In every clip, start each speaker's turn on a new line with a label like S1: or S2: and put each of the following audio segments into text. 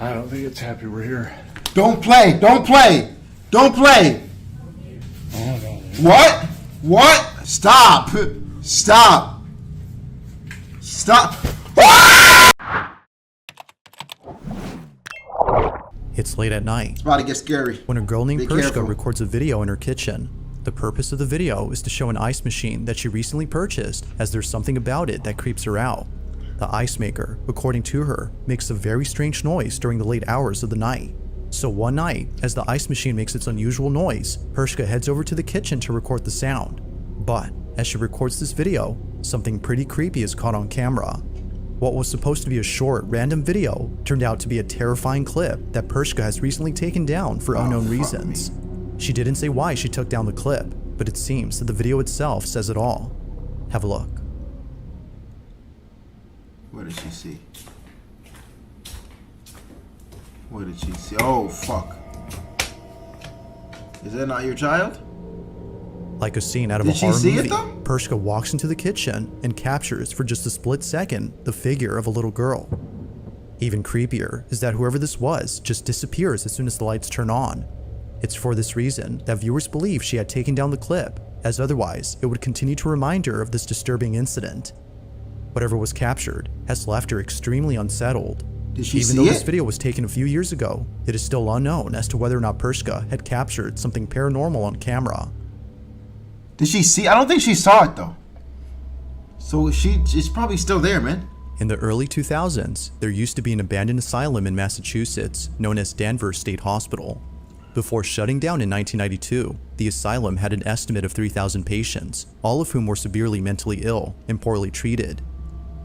S1: I don't think it's happy we're here.
S2: Don't play! Don't play! Don't play!
S1: Oh, no.
S2: What? What? Stop! Stop! Stop!
S3: It's late at night
S2: It's about to get scary.
S3: when a girl named
S2: Be
S3: Pershka
S2: careful.
S3: records a video in her kitchen. The purpose of the video is to show an ice machine that she recently purchased, as there's something about it that creeps her out. The ice maker, according to her, makes a very strange noise during the late hours of the night. So one night, as the ice machine makes its unusual noise, Pershka heads over to the kitchen to record the sound. But as she records this video, something pretty creepy is caught on camera. What was supposed to be a short, random video turned out to be a terrifying clip that Pershka has recently taken down for unknown reasons. She didn't say why she took down the clip, but it seems that the video itself says it all. Have a look.
S2: What did she see? What did she see? Oh, fuck. Is that not your child?
S3: Like a scene out of
S2: Did
S3: a
S2: she
S3: horror
S2: see it,
S3: movie,
S2: though?
S3: Pershka walks into the kitchen and captures for just a split second the figure of a little girl. Even creepier is that whoever this was just disappears as soon as the lights turn on. It's for this reason that viewers believe she had taken down the clip, as otherwise it would continue to remind her of this disturbing incident. Whatever was captured has left her extremely unsettled.
S2: Did she
S3: Even
S2: see
S3: though
S2: it?
S3: this video was taken a few years ago, it is still unknown as to whether or not Pershka had captured something paranormal on camera.
S2: Did she see? I don't think she saw it though. So it's probably still there, man.
S3: In the early 2000s, there used to be an abandoned asylum in Massachusetts known as Danvers State Hospital. Before shutting down in 1992, the asylum had an estimate of 3,000 patients, all of whom were severely mentally ill and poorly treated.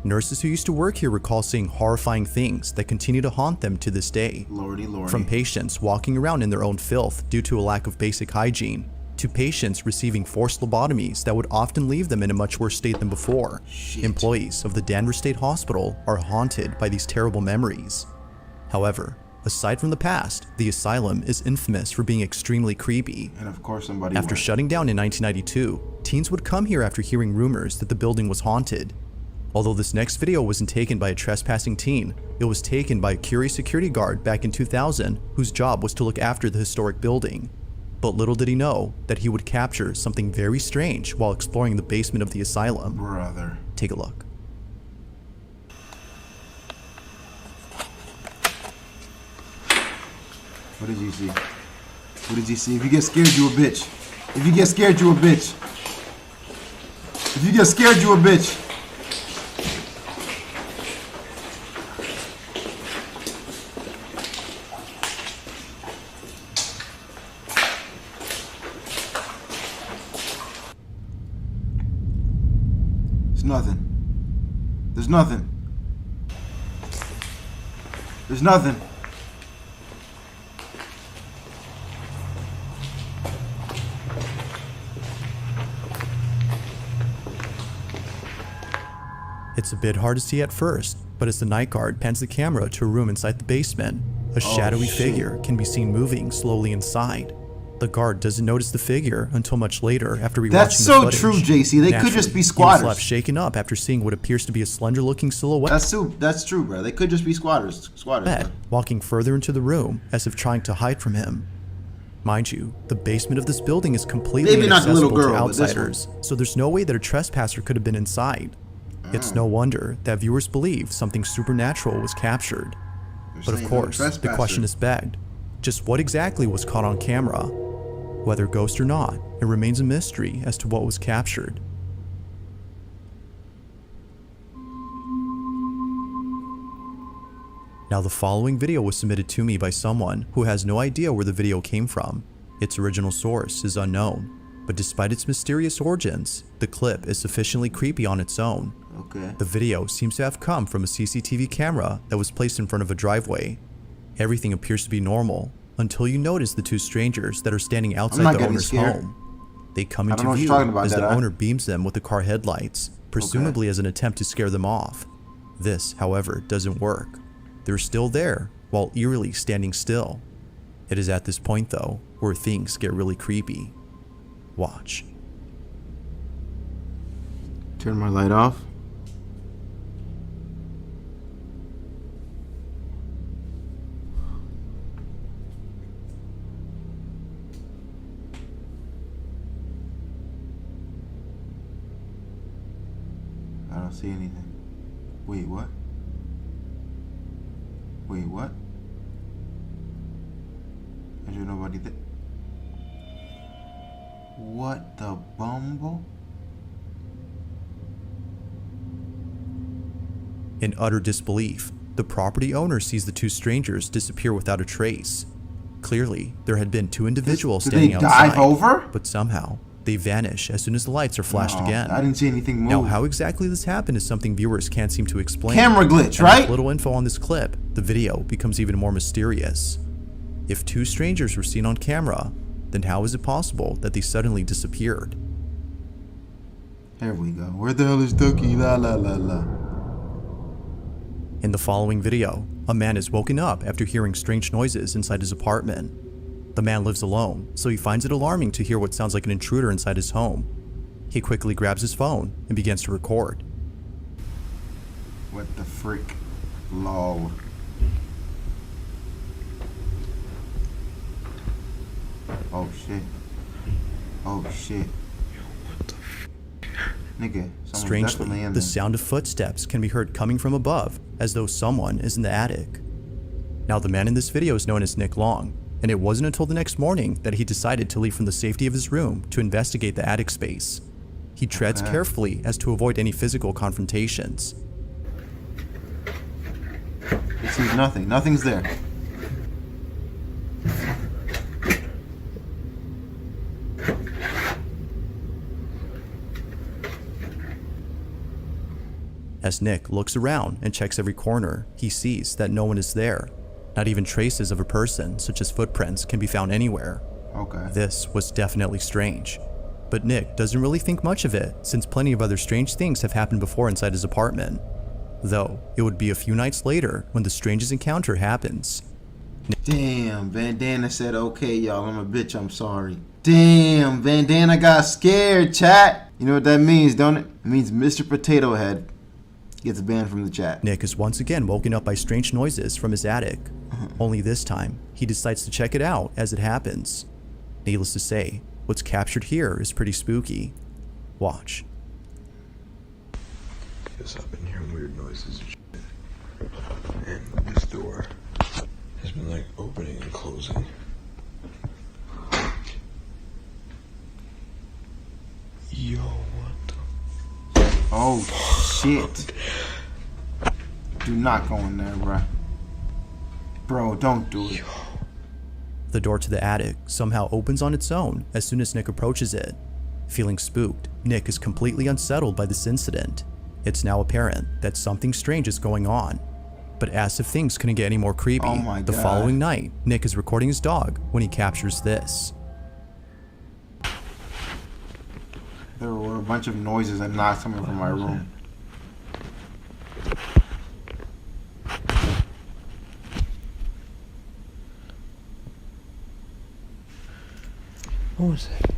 S3: Nurses who used to work here recall seeing horrifying things that continue to haunt them to this day.
S2: Lordy, lordy.
S3: From patients walking around in their own filth due to a lack of basic hygiene, to patients receiving forced lobotomies that would often leave them in a much worse state than before.
S2: Shit.
S3: Employees of the Danvers State Hospital are haunted by these terrible memories. However, aside from the past, the asylum is infamous for being extremely creepy.
S2: And of course somebody
S3: After
S2: went.
S3: shutting down in 1992, teens would come here after hearing rumors that the building was haunted. Although this next video wasn't taken by a trespassing teen, it was taken by a curious security guard back in 2000 whose job was to look after the historic building. But little did he know that he would capture something very strange while exploring the basement of the asylum.
S2: Brother.
S3: Take a look.
S2: What did you see? What did you see? If you get scared, you a bitch. If you get scared, you a bitch. If you get scared, you a bitch. There's nothing. There's nothing. There's nothing.
S3: It's a bit hard to see at first, but as the night guard pans the camera to a room inside the basement, a shadowy
S2: shit.
S3: figure can be seen moving slowly inside. The guard doesn't notice the figure until much later after rewatching
S2: That's
S3: the
S2: so
S3: footage.
S2: true, JC. They could just be
S3: Naturally, he was
S2: squatters.
S3: left shaken up after seeing what appears to be a slender-looking silhouette
S2: That's true, bro. They could just be squatters. Bro.
S3: walking further into the room as if trying to hide from him. Mind you, the basement of this building is completely
S2: Maybe not the
S3: inaccessible
S2: little girl,
S3: to
S2: but this one.
S3: outsiders, so there's no way that a trespasser could have been inside. It's no wonder that viewers believe something supernatural was captured. But of course, the question is begged. Just what exactly was caught on camera? Whether ghost or not, it remains a mystery as to what was captured. Now the following video was submitted to me by someone who has no idea where the video came from. Its original source is unknown, but despite its mysterious origins, the clip is sufficiently creepy on its own.
S2: Okay.
S3: The video seems to have come from a CCTV camera that was placed in front of a driveway. Everything appears to be normal until you notice the two strangers that are standing outside the owner's home. They come into view as the owner beams them with the car headlights, presumably as an attempt to scare them off. This, however, doesn't work. They're still there, while eerily standing still. It is at this point, though, where things get really creepy. Watch.
S2: Turn my light off. don't see anything. Wait, what? Wait, what? Is there nobody there? What the bumble?
S3: In utter disbelief, the property owner sees the two strangers disappear without a trace. Clearly, there had been two individuals
S2: Did
S3: standing
S2: they
S3: outside,
S2: dive over?
S3: but somehow they vanish as soon as the lights are flashed
S2: No,
S3: again.
S2: I didn't see anything move.
S3: Now, how exactly this happened is something viewers can't seem to explain.
S2: Camera glitch,
S3: And
S2: right?
S3: with little info on this clip, the video becomes even more mysterious. If two strangers were seen on camera, then how is it possible that they suddenly disappeared?
S2: There we go. Where the hell is Ducky? La la la la.
S3: In the following video, a man is woken up after hearing strange noises inside his apartment. The man lives alone, so he finds it alarming to hear what sounds like an intruder inside his home. He quickly grabs his phone and begins to record.
S2: What the frick? Lol. Oh shit. Oh shit. Nigga, someone's definitely
S3: Strangely,
S2: in
S3: the
S2: there.
S3: sound of footsteps can be heard coming from above, as though someone is in the attic. Now, the man in this video is known as Nick Long, and it wasn't until the next morning that he decided to leave from the safety of his room to investigate the attic space. He treads carefully as to avoid any physical confrontations.
S2: It sees nothing. Nothing's there.
S3: As Nick looks around and checks every corner, he sees that no one is there. Not even traces of a person, such as footprints, can be found anywhere.
S2: Okay.
S3: This was definitely strange. But Nick doesn't really think much of it, since plenty of other strange things have happened before inside his apartment. Though, it would be a few nights later when the strangest encounter happens.
S2: Damn, Bandana said, okay, y'all, I'm a bitch, I'm sorry. Damn, Bandana got scared, chat. You know what that means, don't it? It means Mr. Potato Head gets banned from the chat.
S3: Nick is once again woken up by strange noises from his attic. Only this time, he decides to check it out as it happens. Needless to say, what's captured here is pretty spooky. Watch.
S4: Yes, I've been hearing weird noises and shit. And this door has been like opening and closing. Yo, what the?
S2: Oh, shit. Do not go in there, bruh. Bro, don't do it.
S3: The door to the attic somehow opens on its own as soon as Nick approaches it. Feeling spooked, Nick is completely unsettled by this incident. It's now apparent that something strange is going on. But as if things couldn't get any more creepy,
S2: Oh my
S3: the
S2: God.
S3: following night, Nick is recording his dog when he captures this.
S2: There were a bunch of noises and not coming from my room.
S4: What was that?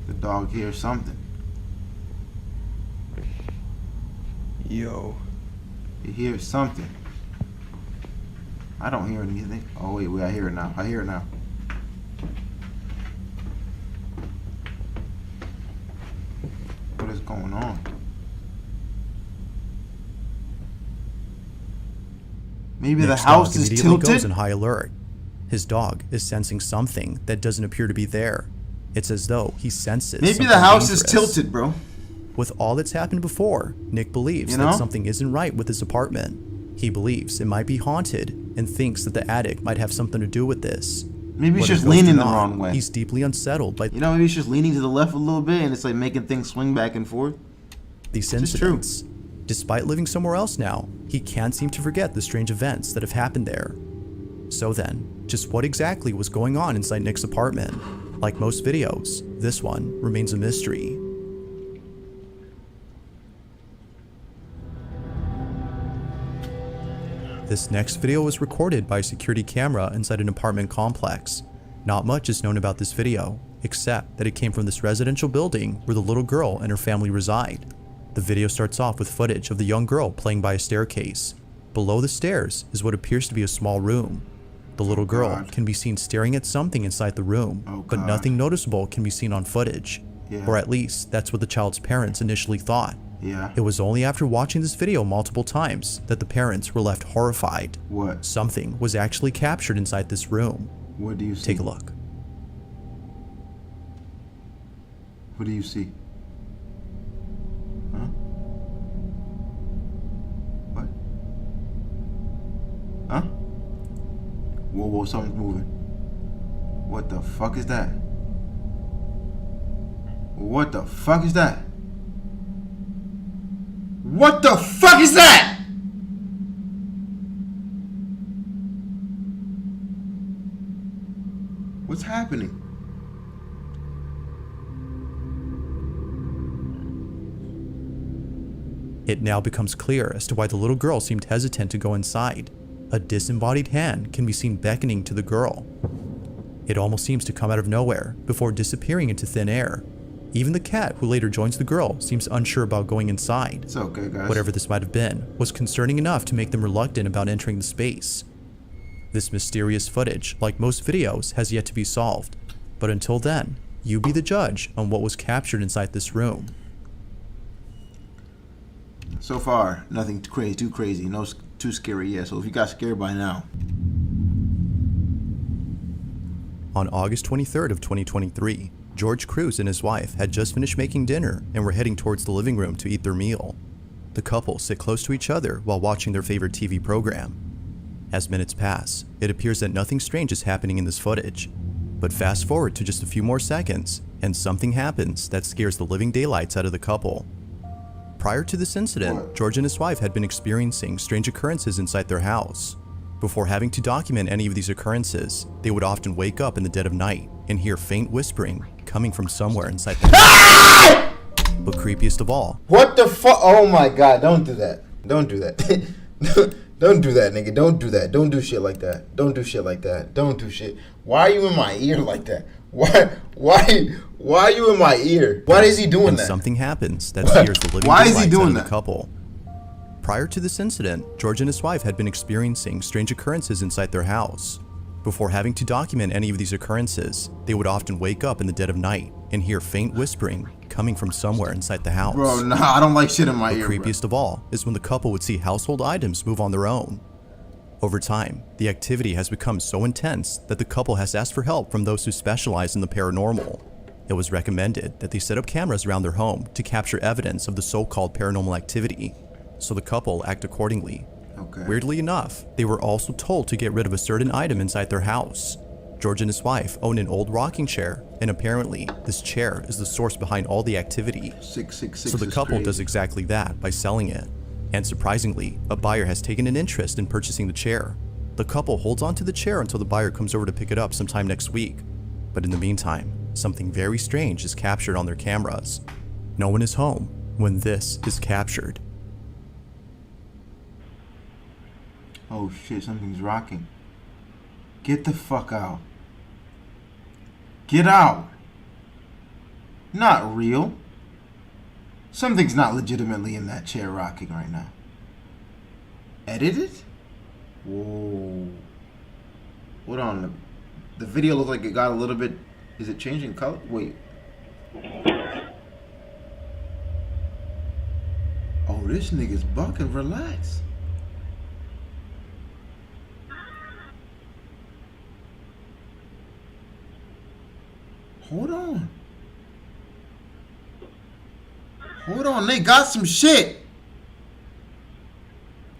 S2: The dog hears something.
S4: Yo.
S2: He hears something. I don't hear anything. Oh, wait, I hear it now. I hear it now. What is going on? Maybe the
S3: Nick's
S2: house
S3: dog
S2: is
S3: immediately goes in
S2: tilted?
S3: high alert. His dog is sensing something that doesn't appear to be there. It's as though he senses
S2: Maybe
S3: something
S2: the house is
S3: dangerous.
S2: tilted, bro.
S3: With all that's happened before, Nick believes
S2: You
S3: that
S2: know?
S3: something isn't right with his apartment. He believes it might be haunted and thinks that the attic might have something to do with this.
S2: Maybe he's
S3: Whether
S2: just
S3: ghosts or
S2: leaning the
S3: not,
S2: wrong way.
S3: He's deeply unsettled by
S2: You know, maybe he's just leaning to the left a little bit and it's like making things swing back and forth.
S3: these
S2: This is true.
S3: incidents. Despite living somewhere else now, he can't seem to forget the strange events that have happened there. So then, just what exactly was going on inside Nick's apartment? Like most videos, this one remains a mystery. This next video was recorded by a security camera inside an apartment complex. Not much is known about this video, except that it came from this residential building where the little girl and her family reside. The video starts off with footage of the young girl playing by a staircase. Below the stairs is what appears to be a small room. The little girl can be seen staring at something inside the room, but nothing noticeable can be seen on footage. Or at least, that's what the child's parents initially thought. It was only after watching this video multiple times that the parents were left horrified.
S2: What?
S3: Something was actually captured inside this room.
S2: What do you see?
S3: Take a look.
S2: What do you see? Huh? What? Huh? Whoa, whoa, something's moving. What the fuck is that? What the fuck is that? What the fuck is that? What's happening?
S3: It now becomes clear as to why the little girl seemed hesitant to go inside. A disembodied hand can be seen beckoning to the girl. It almost seems to come out of nowhere before disappearing into thin air. Even the cat who later joins the girl seems unsure about going inside.
S2: It's okay, guys.
S3: Whatever this might have been was concerning enough to make them reluctant about entering the space. This mysterious footage, like most videos, has yet to be solved. But until then, you be the judge on what was captured inside this room.
S2: So far, nothing too crazy, no too scary yet. So if you got scared by now.
S3: On August 23rd of 2023, George Cruz and his wife had just finished making dinner and were heading towards the living room to eat their meal. The couple sit close to each other while watching their favorite TV program. As minutes pass, it appears that nothing strange is happening in this footage. But fast forward to just a few more seconds, and something happens that scares the living daylights out of the couple. Prior to this incident, George and his wife had been experiencing strange occurrences inside their house. Before having to document any of these occurrences, they would often wake up in the dead of night and hear faint whispering coming from somewhere inside the house. But creepiest of all,
S2: What the fuck? Oh my god, don't do that. Don't do that. Don't do that, nigga. Don't do that. Don't do shit like that. Don't do shit like that. Don't do shit. Why are you in my ear like that? Why are you in my ear? Why is he doing
S3: and
S2: that?
S3: something happens that scares the living
S2: Why is he
S3: daylights
S2: doing
S3: out of
S2: that?
S3: the couple. Prior to this incident, George and his wife had been experiencing strange occurrences inside their house. Before having to document any of these occurrences, they would often wake up in the dead of night and hear faint whispering coming from somewhere inside the house.
S2: Bro, nah, I don't like shit in my
S3: The
S2: ear,
S3: creepiest of all is when the couple would see household items move on their own. Over time, the activity has become so intense that the couple has asked for help from those who specialize in the paranormal. It was recommended that they set up cameras around their home to capture evidence of the so-called paranormal activity, so the couple act accordingly.
S2: Okay.
S3: Weirdly enough, they were also told to get rid of a certain item inside their house. George and his wife own an old rocking chair, and apparently, this chair is the source behind all the activity.
S2: 666.
S3: So the
S2: is
S3: couple
S2: crazy.
S3: does exactly that by selling it. And surprisingly, a buyer has taken an interest in purchasing the chair. The couple holds onto the chair until the buyer comes over to pick it up sometime next week. But in the meantime, something very strange is captured on their cameras. No one is home when this is captured.
S2: Oh shit, something's rocking. Get the fuck out. Get out. Not real. Something's not legitimately in that chair rocking right now. Edited? Whoa. Hold on. The video looks like it got a little bit... Is it changing color? Wait. Oh, this nigga's bucking. Relax. Hold on. Hold on, they got some shit.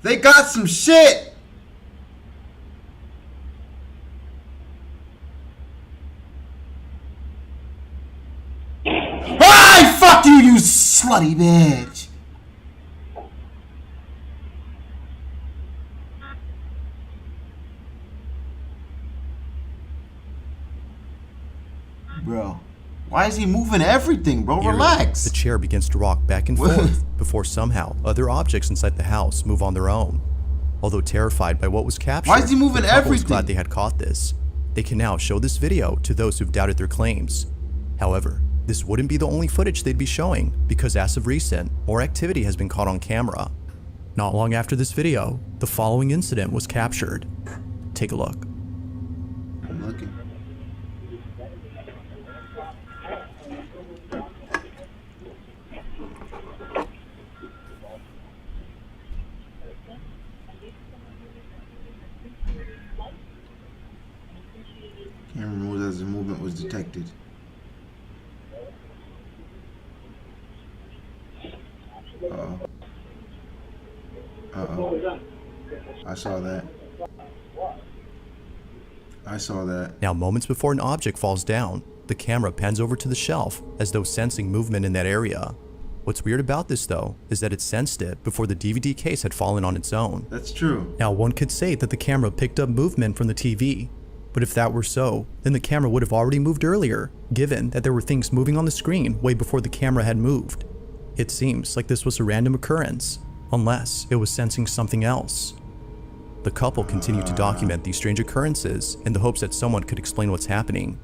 S2: They got some shit. Hey, fuck you, you slutty bitch. Bro, why is he moving everything, bro?
S3: Eerily,
S2: Relax.
S3: the chair begins to rock back and forth before somehow other objects inside the house move on their own. Although terrified by what was captured,
S2: Why is he moving
S3: the couple was
S2: everything?
S3: glad they had caught this. They can now show this video to those who've doubted their claims. However, this wouldn't be the only footage they'd be showing, because as of recent, more activity has been caught on camera. Not long after this video, the following incident was captured. Take a look.
S2: I'm looking. Camera moves as the movement was detected. Uh-oh. Uh-oh. I saw that. I saw that.
S3: Now, moments before an object falls down, the camera pans over to the shelf as though sensing movement in that area. What's weird about this, though, is that it sensed it before the DVD case had fallen on its own.
S2: That's true.
S3: Now, one could say that the camera picked up movement from the TV, but if that were so, then the camera would have already moved earlier, given that there were things moving on the screen way before the camera had moved. It seems like this was a random occurrence, unless it was sensing something else. The couple continued to document these strange occurrences in the hopes that someone could explain what's happening.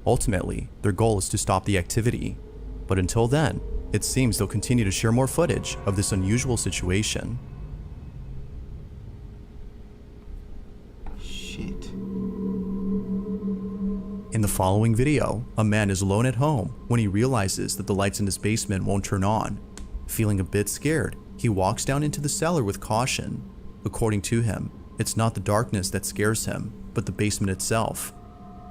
S3: Ultimately, their goal is to stop the activity. But until then, it seems they'll continue to share more footage of this unusual situation.
S2: Shit.
S3: In the following video, a man is alone at home when he realizes that the lights in his basement won't turn on. Feeling a bit scared, he walks down into the cellar with caution. According to him, it's not the darkness that scares him, but the basement itself.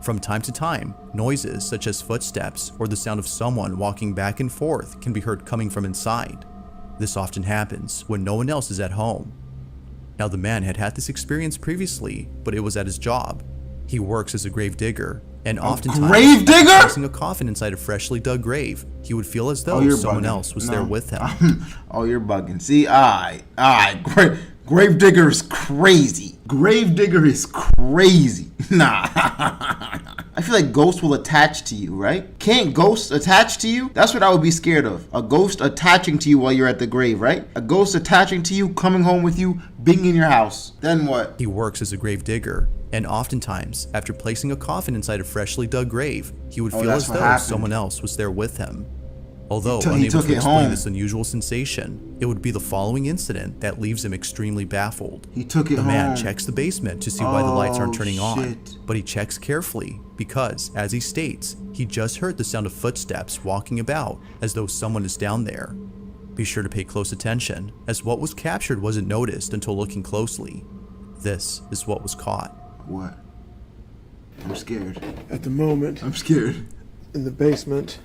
S3: From time to time, noises such as footsteps or the sound of someone walking back and forth can be heard coming from inside. This often happens when no one else is at home. Now, the man had had this experience previously, but it was at his job. He works as a grave digger, and oftentimes,
S2: grave digger?
S3: after placing a coffin inside a freshly dug grave, he would feel as though someone else was there with him.
S2: Oh, you're bugging. See, grave digger is crazy. Grave digger is crazy. Nah. I feel like ghosts will attach to you, right? Can't ghosts attach to you? That's what I would be scared of. A ghost attaching to you while you're at the grave, right? A ghost attaching to you, coming home with you, being in your house. Then what?
S3: He works as a grave digger, and oftentimes, after placing a coffin inside a freshly dug grave, he would feel as though someone else was there with him. Although unable to explain this unusual sensation, it would be the following incident that leaves him extremely baffled.
S2: He took it home.
S3: The man checks the basement to see why the lights aren't turning on, but he checks carefully because, as he states, he just heard the sound of footsteps walking about as though someone is down there. Be sure to pay close attention, as what was captured wasn't noticed until looking closely. This is what was caught.
S2: What? I'm scared.
S5: At the moment,
S2: I'm scared.
S5: in the basement,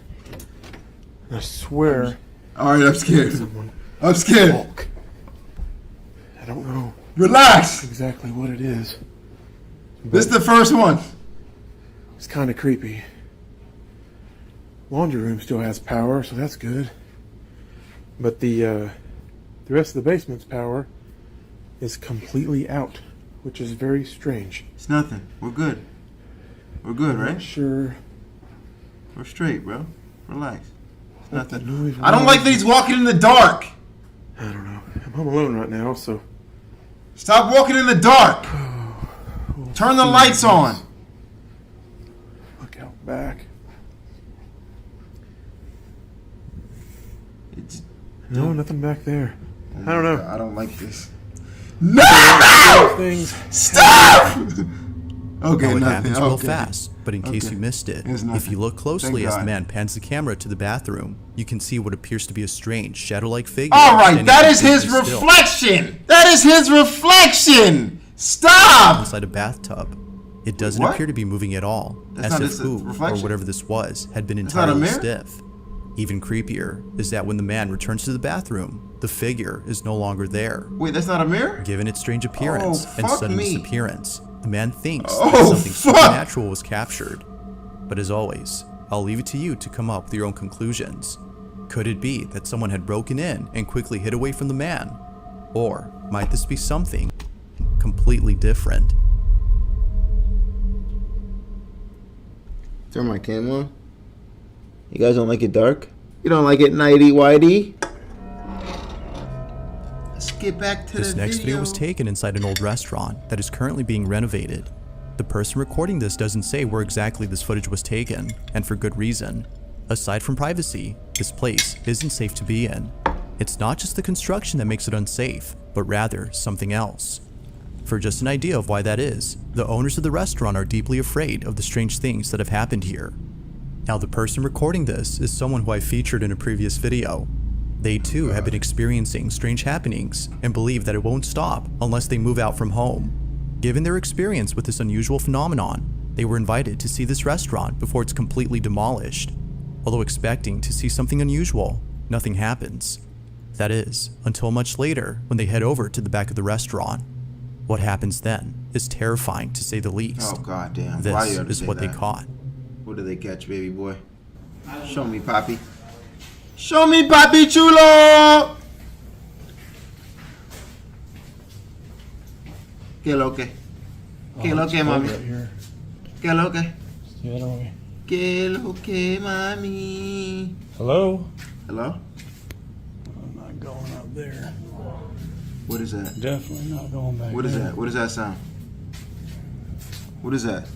S5: I swear,
S2: Alright, I'm scared.
S5: someone
S2: I'm scared.
S5: walk. I don't know
S2: Relax.
S5: exactly what it is.
S2: This is the first one.
S5: It's kind of creepy. Laundry room still has power, so that's good. But the rest of the basement's power is completely out, which is very strange.
S2: It's nothing. We're good. We're good,
S5: I'm not
S2: right?
S5: sure.
S2: We're straight, bro. Relax. It's
S5: what the
S2: nothing.
S5: noise
S2: I don't like that he's walking in the dark.
S5: I don't know. I'm home alone right now, so
S2: Stop walking in the dark. Turn the lights on.
S5: look out back.
S2: It's,
S5: No, nothing back there. I don't know.
S2: I don't like this. No!
S5: Things.
S2: Stop! Okay,
S3: Now, it
S2: nothing.
S3: happens real
S2: Okay.
S3: fast, but in case
S2: Okay.
S3: you missed it,
S2: There's
S3: if
S2: nothing.
S3: you look closely
S2: Thank
S3: as the
S2: God.
S3: man pans the camera to the bathroom, you can see what appears to be a strange shadow-like figure.
S2: All right,
S3: standing
S2: that is his
S3: completely still
S2: reflection. That is his reflection. Stop!
S3: inside a bathtub. It doesn't
S2: What?
S3: appear to be moving at all,
S2: That's
S3: as
S2: not
S3: if
S2: his
S3: who or
S2: reflection?
S3: whatever this was had been
S2: not a
S3: entirely
S2: mirror?
S3: stiff. Even creepier is that when the man returns to the bathroom, the figure is no longer there.
S2: Wait, that's not a mirror?
S3: Given its strange appearance and
S2: fuck
S3: sudden
S2: me.
S3: disappearance, the man thinks
S2: Oh,
S3: that something
S2: fuck.
S3: supernatural was captured. But as always, I'll leave it to you to come up with your own conclusions. Could it be that someone had broken in and quickly hid away from the man? Or might this be something completely different?
S2: Turn my camera on. You guys don't like it dark? You don't like it nighty whitey? Let's get back to
S3: This
S2: the
S3: next video
S2: video.
S3: was taken inside an old restaurant that is currently being renovated. The person recording this doesn't say where exactly this footage was taken, and for good reason. Aside from privacy, this place isn't safe to be in. It's not just the construction that makes it unsafe, but rather something else. For just an idea of why that is, the owners of the restaurant are deeply afraid of the strange things that have happened here. Now, the person recording this is someone who I featured in a previous video. They too have been experiencing strange happenings and believe that it won't stop unless they move out from home. Given their experience with this unusual phenomenon, they were invited to see this restaurant before it's completely demolished. Although expecting to see something unusual, nothing happens. That is, until much later when they head over to the back of the restaurant. What happens then is terrifying to say the least.
S2: Oh goddamn!
S3: This
S2: Why you have to
S3: is
S2: say
S3: what they
S2: that?
S3: caught.
S2: What did they catch, baby boy? Show me, papi. Show me, papi chulo. ¿Qué lo que? ¿Qué lo que, mami?
S1: Right here.
S2: ¿Qué lo que?
S1: See that on me?
S2: ¿Qué lo que, mami?
S1: Hello?
S2: Hello?
S1: I'm not going up there.
S2: What is that?
S1: Definitely not going back.
S2: What is
S1: there.
S2: that? What does that sound? What is that?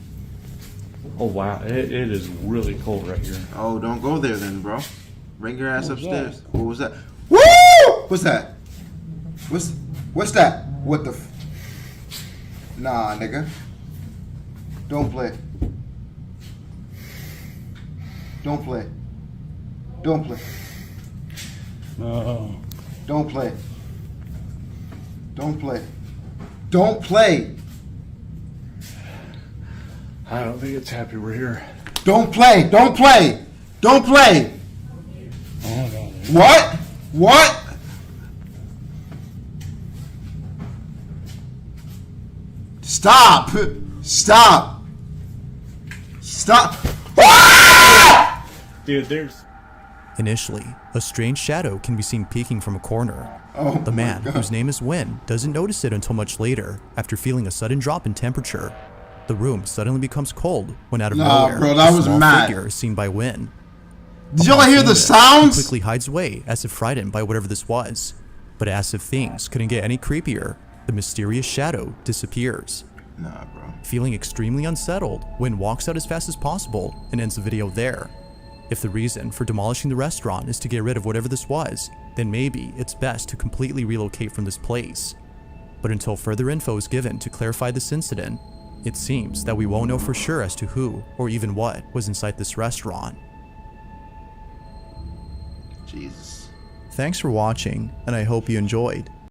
S1: Oh wow, it is really cold right here.
S2: Oh, don't go there then, bro. Bring your ass
S1: What was
S2: upstairs. What was that? Woo! What's that? What's that? What the? Nah, nigga. Don't play. Don't play. Don't play.
S1: No.
S2: Don't play. Don't play. Don't play.
S1: I don't think it's happy we're here.
S2: Don't play. Don't play. Don't play.
S1: Oh no.
S2: What? What? Stop. Stop. Stop. Ah!
S1: Dude, there's
S3: Initially, a strange shadow can be seen peeking from a corner.
S2: Oh,
S3: The man,
S2: my God.
S3: whose name is Win, doesn't notice it until much later, after feeling a sudden drop in temperature. The room suddenly becomes cold when out of
S2: Nah,
S3: nowhere,
S2: bro, that
S3: a
S2: was
S3: small
S2: mad.
S3: figure is seen by Win.
S2: Did y'all
S3: Upon
S2: hear
S3: seeing
S2: the
S3: this,
S2: sounds?
S3: He quickly hides away as if frightened by whatever this was. But as if things couldn't get any creepier, the mysterious shadow disappears.
S2: Nah, bro.
S3: Feeling extremely unsettled, Win walks out as fast as possible and ends the video there. If the reason for demolishing the restaurant is to get rid of whatever this was, then maybe it's best to completely relocate from this place. But until further info is given to clarify this incident, it seems that we won't know for sure as to who or even what was inside this restaurant.
S2: Jesus.
S3: Thanks for watching, and I hope you enjoyed.